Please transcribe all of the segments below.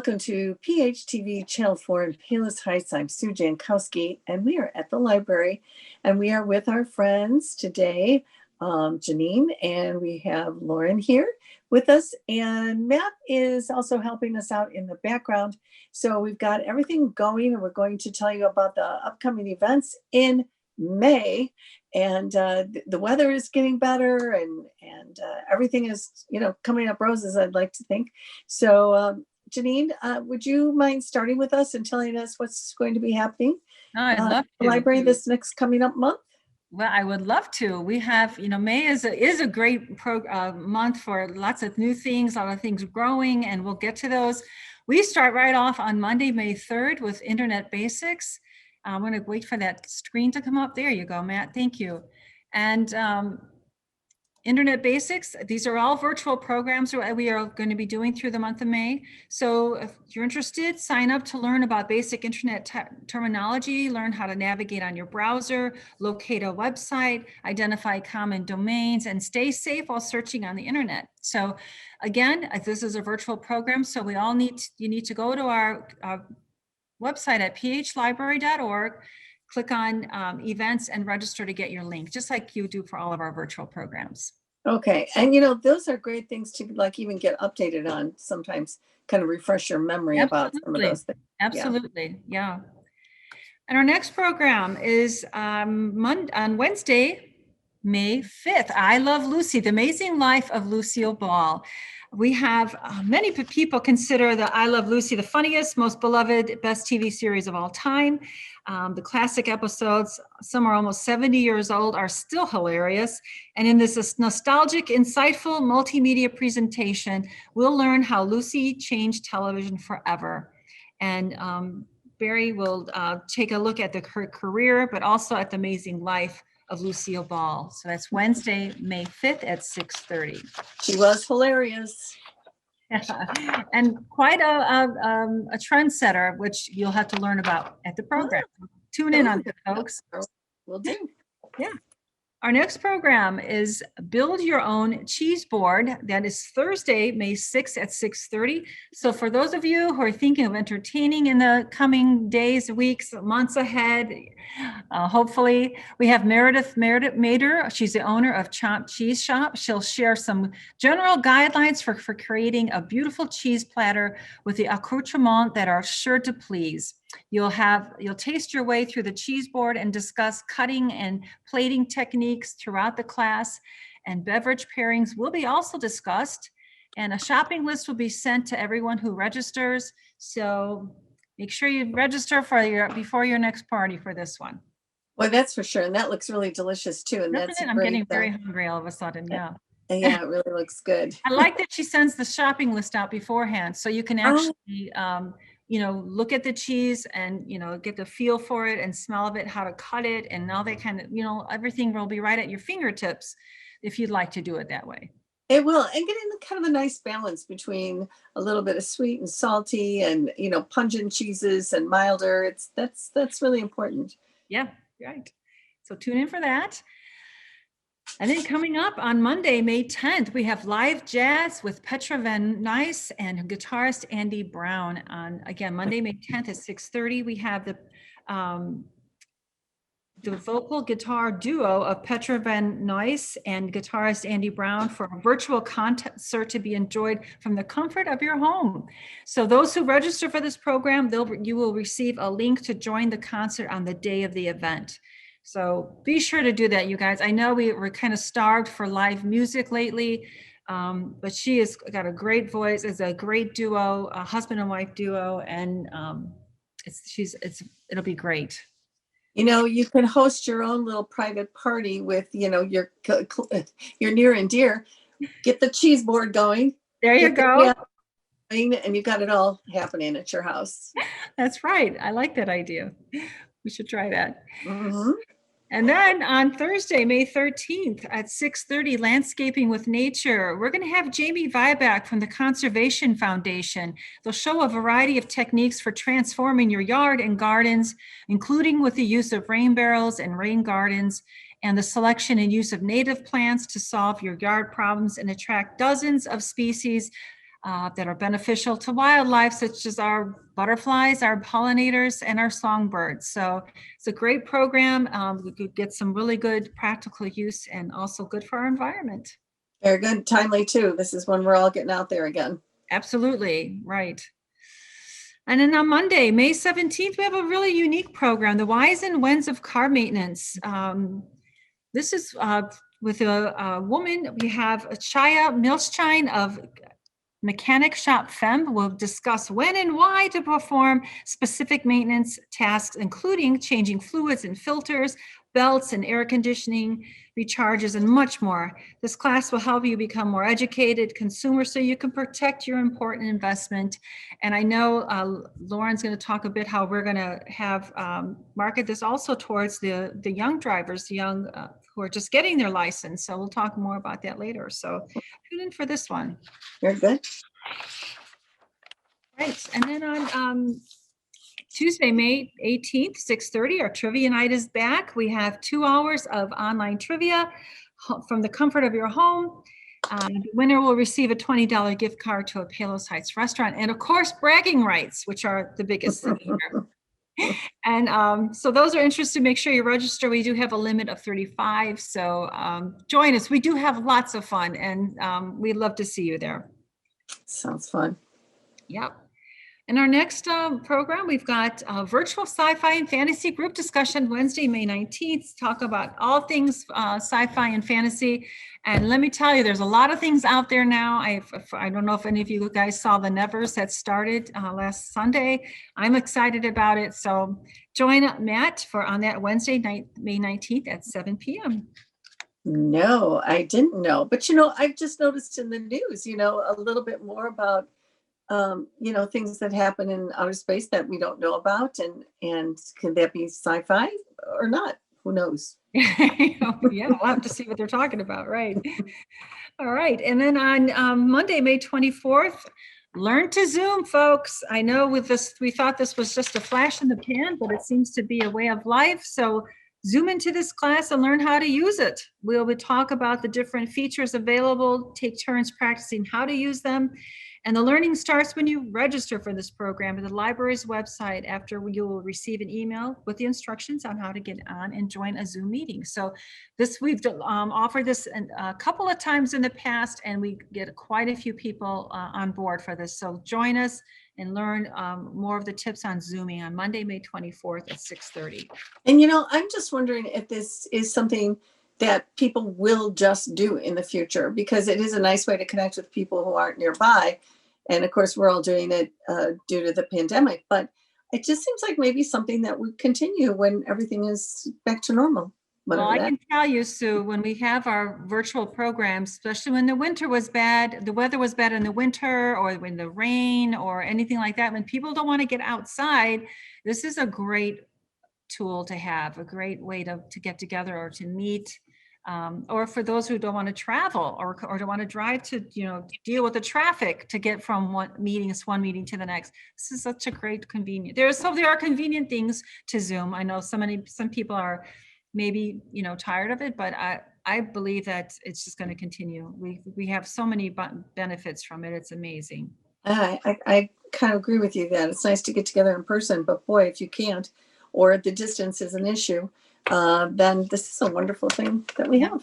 Welcome to PHTV Channel 4 in Palos Heights. I'm Sue Jankowski, and we are at the library, and we are with our friends today, Janine, and we have Lauren here with us, and Matt is also helping us out in the background. So we've got everything going, and we're going to tell you about the upcoming events in May, and the weather is getting better, and everything is, coming up roses, I'd like to think. So Janine, would you mind starting with us and telling us what's going to be happening I'd love at the to. library this next coming up month? Well, I would love to. We have, May is a great month for lots of new things, a lot of things growing, and we'll get to those. We start right off on Monday, May 3rd with Internet Basics. I'm going to wait for that screen to come up. There you go, Matt. Thank you. And Internet Basics, these are all virtual programs we are going to be doing through the month of May. So if you're interested, sign up to learn about basic internet terminology, learn how to navigate on your browser, locate a website, identify common domains, and stay safe while searching on the internet. So again, this is a virtual program, so you need to go to our website at phlibrary.org, click on events and register to get your link, just like you do for all of our virtual programs. Okay. And, those are great things to even get updated on sometimes, kind of refresh your memory about some of those things. Absolutely. Yeah. And our next program is on Wednesday, May 5th. I Love Lucy, The Amazing Life of Lucille Ball. We have many people consider the I Love Lucy the funniest, most beloved, best TV series of all time. The classic episodes, some are almost 70 years old, are still hilarious. And in this nostalgic, insightful multimedia presentation, we'll learn how Lucy changed television forever. And Barry will take a look at her career, but also at the amazing life of Lucille Ball. So that's Wednesday, May 5th at 6:30. She was hilarious. And quite a trendsetter, which you'll have to learn about at the program. Tune in on that, folks. Will do. Yeah. Our next program is Build Your Own Cheese Board. That is Thursday, May 6th at 6:30. So for those of you who are thinking of entertaining in the coming days, weeks, months ahead, hopefully, we have Meredith Mader. She's the owner of Chomp Cheese Shop. She'll share some general guidelines for creating a beautiful cheese platter with the accoutrements that are sure to please. You'll taste your way through the cheese board and discuss cutting and plating techniques throughout the class, and beverage pairings will be also discussed, and a shopping list will be sent to everyone who registers. So make sure you register before your next party for this one. Well, that's for sure. And that looks really delicious too. And I'm getting very hungry all of a sudden. Yeah. Yeah, it really looks good. I like that she sends the shopping list out beforehand, so you can actually look at the cheese and, get the feel for it and smell of it, how to cut it, and all that kind of, everything will be right at your fingertips if you'd like to do it that way. It will. And getting kind of a nice balance between a little bit of sweet and salty and, pungent cheeses and milder. That's really important. Yeah, right. So tune in for that. And then coming up on Monday, May 10th, we have live jazz with Petra Van Nuys and guitarist Andy Brown. On again, Monday, May 10th at 6:30, we have the vocal guitar duo of Petra Van Nuys and guitarist Andy Brown for a virtual concert to be enjoyed from the comfort of your home. So those who register for this program, you will receive a link to join the concert on the day of the event. So be sure to do that, you guys. I know we're kind of starved for live music lately, but she has got a great voice. It's a great duo, a husband and wife duo, and it'll be great. You can host your own little private party with, your near and dear. Get the cheese board going. There you go. And you got it all happening at your house. That's right. I like that idea. We should try that. Mm-hmm. And then on Thursday, May 13th at 6:30, Landscaping with Nature, we're going to have Jamie Viback from the Conservation Foundation. They'll show a variety of techniques for transforming your yard and gardens, including with the use of rain barrels and rain gardens, and the selection and use of native plants to solve your yard problems and attract dozens of species that are beneficial to wildlife, such as our butterflies, our pollinators, and our songbirds. So it's a great program. We could get some really good practical use and also good for our environment. Very good. Timely too. This is when we're all getting out there again. Absolutely, right. And then on Monday, May 17th, we have a really unique program, the Whys and Whens of Car Maintenance. This is with a woman. We have Chaya Milstein of Mechanic Shop Femme. Will discuss when and why to perform specific maintenance tasks, including changing fluids and filters, belts and air conditioning, recharges, and much more. This class will help you become more educated consumer so you can protect your important investment. And I know Lauren's going to talk a bit how we're going to have market this also towards the young drivers, the young who are just getting their license. So we'll talk more about that later. So tune in for this one. Very good. Right. And then on Tuesday, May 18th, 6:30, our trivia night is back. We have 2 hours of online trivia from the comfort of your home. The winner will receive a $20 gift card to a Palos Heights restaurant. And of course, bragging rights, which are the biggest thing here. And so those are interested, make sure you register. We do have a limit of 35. So join us. We do have lots of fun, and we'd love to see you there. Sounds fun. Yep. In our next program, we've got a virtual sci-fi and fantasy group discussion Wednesday, May 19th, talk about all things sci-fi and fantasy. And let me tell you, there's a lot of things out there now. I don't know if any of you guys saw the Nevers that started last Sunday. I'm excited about it. So join Matt on that Wednesday night, May 19th at 7 p.m. No, I didn't know. But, I've just noticed in the news, a little bit more about things that happen in outer space that we don't know about, and can that be sci-fi or not? Who knows? Yeah, we'll have to see what they're talking about, right? All right, and then on Monday, May 24th, learn to Zoom, folks. I know with this, we thought this was just a flash in the pan, but it seems to be a way of life. So Zoom into this class and learn how to use it. We'll talk about the different features available, take turns practicing how to use them. And the learning starts when you register for this program at the library's website. After you will receive an email with the instructions on how to get on and join a Zoom meeting. So we've offered this a couple of times in the past, and we get quite a few people on board for this. So join us and learn more of the tips on Zooming on Monday, May 24th at 6:30. And I'm just wondering if this is something that people will just do in the future, because it is a nice way to connect with people who aren't nearby. And of course, we're all doing it due to the pandemic, but it just seems like maybe something that would continue when everything is back to normal. Well, I can tell you, Sue, when we have our virtual programs, especially when the winter was bad, the weather was bad in the winter, or when the rain or anything like that, when people don't want to get outside, this is a great tool to have, a great way to get together or to meet. Or for those who don't want to travel or don't want to drive to, deal with the traffic to get from one meeting to the next. This is such a great convenient. There are convenient things to Zoom. I know some people are maybe, tired of it, but I believe that it's just going to continue. We have so many benefits from it. It's amazing. I kind of agree with you that it's nice to get together in person, but boy, if you can't, or the distance is an issue, then this is a wonderful thing that we have.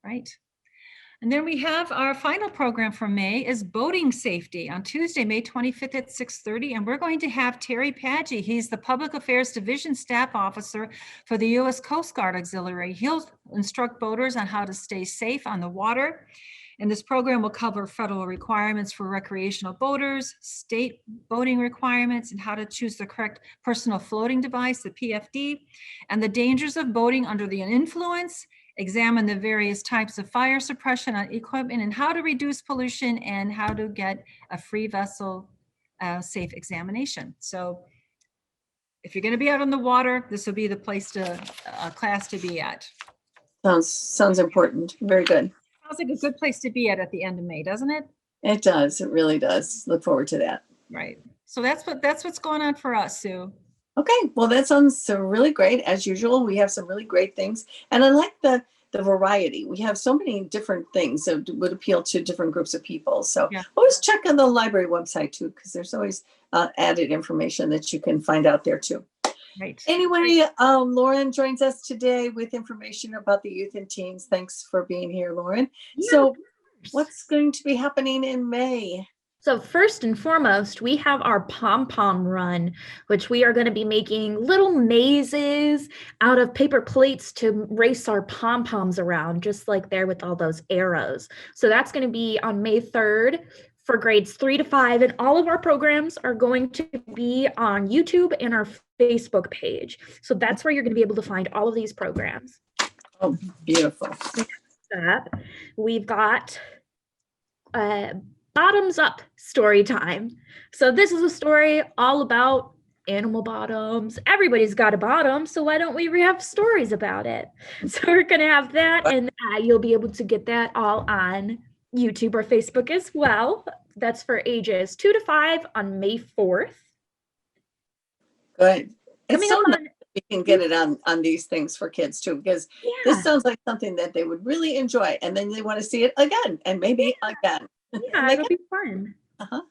Right. And then we have our final program for May is boating safety on Tuesday, May 25th at 6:30. And we're going to have Terry Paggi. He's the Public Affairs Division Staff Officer for the U.S. Coast Guard Auxiliary. He'll instruct boaters on how to stay safe on the water. And this program will cover federal requirements for recreational boaters, state boating requirements, and how to choose the correct personal floating device, the PFD, and the dangers of boating under the influence, examine the various types of fire suppression on equipment, and how to reduce pollution, and how to get a free vessel safe examination. So if you're going to be out on the water, this will be the class to be at. Sounds important. Very good. Sounds like a good place to be at the end of May, doesn't it? It does. It really does. Look forward to that. Right. So that's what's going on for us, Sue. Okay. Well, that sounds really great. As usual, we have some really great things. And I like the variety. We have so many different things that would appeal to different groups of people. So Yeah. always check on the library website too, because there's always added information that you can find out there too. Right. Anyway, Lauren joins us today with information about the youth and teens. Thanks for being here, Lauren. Yeah, so what's going to be happening in May? So first and foremost, we have our pom-pom run, which we are going to be making little mazes out of paper plates to race our pom-poms around, just like there with all those arrows. So that's going to be on May 3rd for grades 3 to 5, and all of our programs are going to be on YouTube and our Facebook page. So that's where you're going to be able to find all of these programs. Oh, beautiful. We've got bottoms up story time. So this is a story all about animal bottoms. Everybody's got a bottom, so why don't we have stories about it? So we're gonna have that, and you'll be able to get that all on YouTube or Facebook as well. That's for ages 2 to 5 on May 4th. Good. It's Coming so up nice on, that we can get it on these things for kids too, because this sounds like something that they would really enjoy, and then they want to see it again and maybe again. Yeah, it'll be fun. Uh-huh.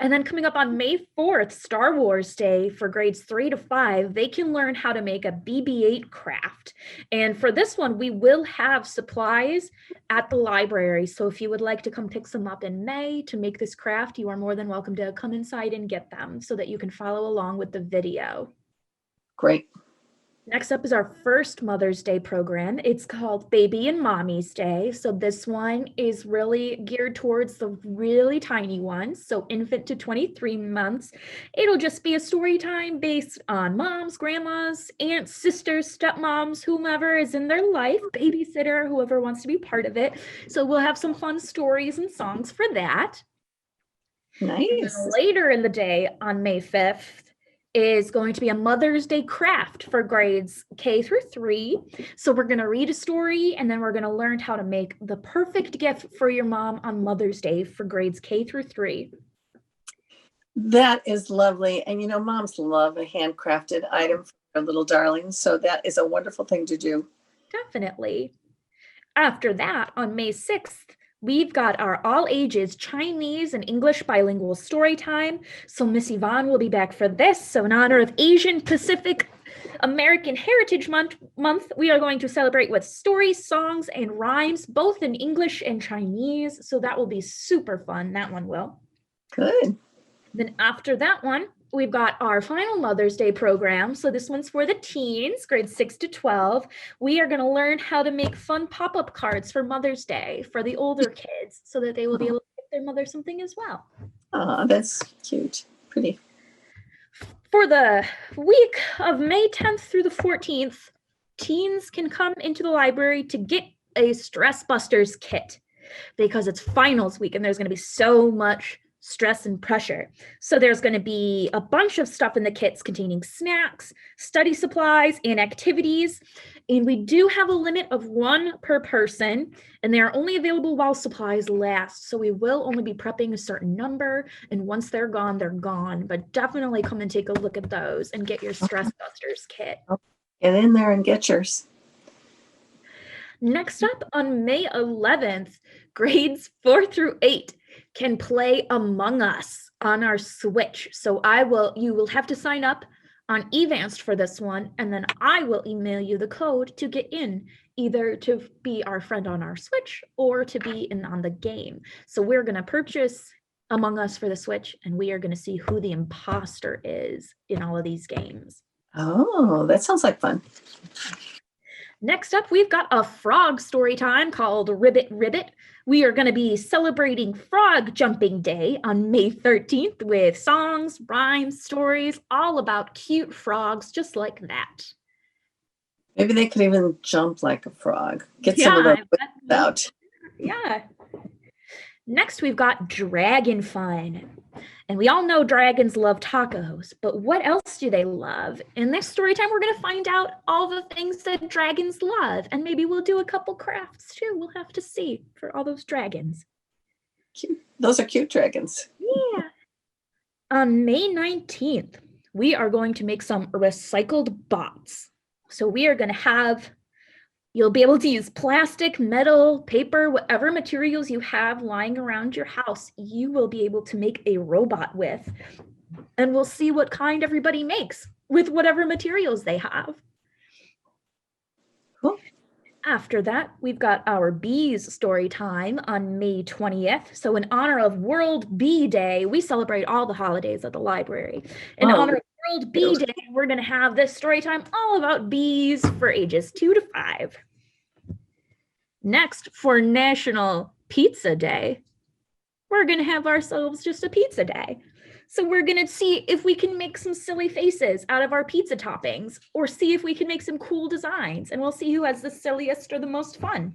And then coming up on May 4th, Star Wars Day, for grades 3 to 5, they can learn how to make a BB-8 craft. And for this one, we will have supplies at the library. So if you would like to come pick some up in May to make this craft, you are more than welcome to come inside and get them so that you can follow along with the video. Great. Next up is our first Mother's Day program. It's called Baby and Mommy's Day. So this one is really geared towards the really tiny ones, so infant to 23 months. It'll just be a story time based on moms, grandmas, aunts, sisters, stepmoms, whomever is in their life, babysitter, whoever wants to be part of it. So we'll have some fun stories and songs for that. Nice. Later in the day on May 5th, is going to be a Mother's Day craft for grades K through 3. So we're going to read a story, and then we're going to learn how to make the perfect gift for your mom on Mother's Day for grades K through 3. That is lovely. And moms love a handcrafted item for their little darlings. So that is a wonderful thing to do. Definitely. After that, on May 6th, we've got our all ages Chinese and English bilingual story time. So Miss Yvonne will be back for this. So in honor of Asian Pacific American Heritage Month, we are going to celebrate with stories, songs, and rhymes, both in English and Chinese. So that will be super fun. That one will. Good. Then after that one, we've got our final Mother's Day program. So this one's for the teens, grades 6 to 12. We are going to learn how to make fun pop-up cards for Mother's Day for the older kids so that they will be able to give their mother something as well. Oh, that's cute. Pretty. For the week of May 10th through the 14th, teens can come into the library to get a Stress Busters kit because it's finals week and there's going to be so much stress and pressure. So there's going to be a bunch of stuff in the kits containing snacks, study supplies, and activities. And we do have a limit of 1 per person, and they are only available while supplies last. So we will only be prepping a certain number, and once they're gone, they're gone. But definitely come and take a look at those and get your Stress Busters kit. Get in there and get yours. Next up on May 11th, grades 4 through 8 can play Among Us on our Switch. So you will have to sign up on Evanced for this one, and then I will email you the code to get in, either to be our friend on our Switch or to be in on the game. So we're going to purchase Among Us for the Switch, and we are going to see who the imposter is in all of these games. Oh, that sounds like fun. Next up, we've got a frog story time called Ribbit Ribbit. We are going to be celebrating Frog Jumping Day on May 13th with songs, rhymes, stories, all about cute frogs just like that. Maybe they could even jump like a frog. Get some of those out. Yeah. Next, we've got Dragon Fun. And we all know dragons love tacos, but what else do they love? In this story time, we're going to find out all the things that dragons love, and maybe we'll do a couple crafts too. We'll have to see for all those dragons. Cute. Those are cute dragons. Yeah. On May 19th, we are going to make some recycled bots. So we are going to have You'll be able to use plastic, metal, paper, whatever materials you have lying around your house, you will be able to make a robot with. And we'll see what kind everybody makes with whatever materials they have. Cool. After that, we've got our bees story time on May 20th. So in honor of World Bee Day, we celebrate all the holidays at the library. In honor of World Bee Day, we're going to have this story time all about bees for ages 2 to 5. Next, for National Pizza Day, we're going to have ourselves just a pizza day. So we're going to see if we can make some silly faces out of our pizza toppings, or see if we can make some cool designs, and we'll see who has the silliest or the most fun.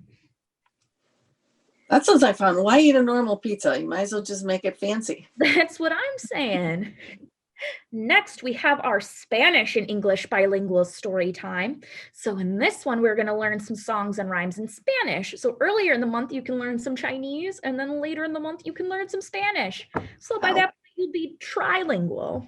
That sounds like fun. Why eat a normal pizza? You might as well just make it fancy. That's what I'm saying. Next, we have our Spanish and English bilingual story time. So in this one, we're going to learn some songs and rhymes in Spanish. So earlier in the month, you can learn some Chinese, and then later in the month, you can learn some Spanish. So by that point, you'll be trilingual.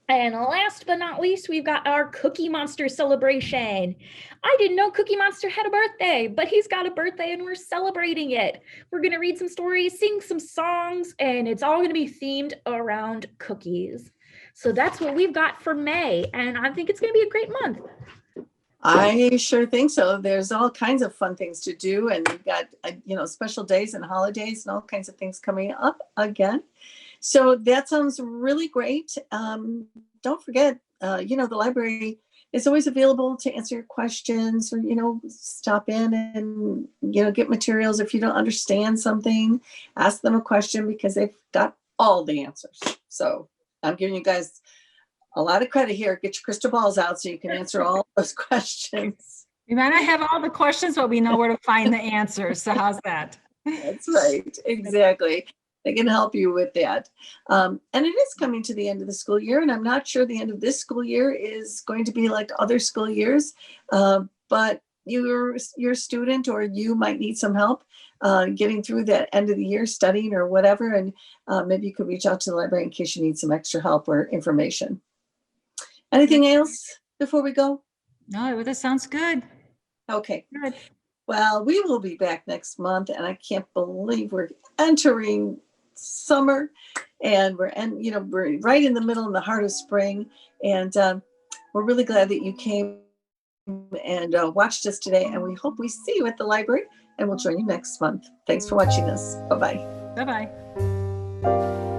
And last but not least, we've got our Cookie Monster celebration. I didn't know Cookie Monster had a birthday, but he's got a birthday and we're celebrating it. We're going to read some stories, sing some songs, and it's all going to be themed around cookies. So that's what we've got for May, and I think it's going to be a great month. I sure think so. There's all kinds of fun things to do, and we've got special days and holidays and all kinds of things coming up again. So that sounds really great. Don't forget, the library is always available to answer your questions, or stop in and get materials. If you don't understand something, ask them a question, because they've got all the answers. So I'm giving you guys a lot of credit here. Get your crystal balls out so you can answer all those questions. We might not have all the questions, but we know where to find the answers. So how's that? That's right. Exactly. They can help you with that. And it is coming to the end of the school year, and I'm not sure the end of this school year is going to be like other school years, but you're a student, or you might need some help getting through that end of the year studying or whatever, and maybe you could reach out to the library in case you need some extra help or information. Anything else before we go? No, that sounds good. Okay. Good. Well, we will be back next month, and I can't believe we're entering summer, and we're right in the middle, in the heart of spring, and we're really glad that you came and watched us today, and we hope we see you at the library, and we'll join you next month. Thanks for watching us. Bye-bye. Bye-bye.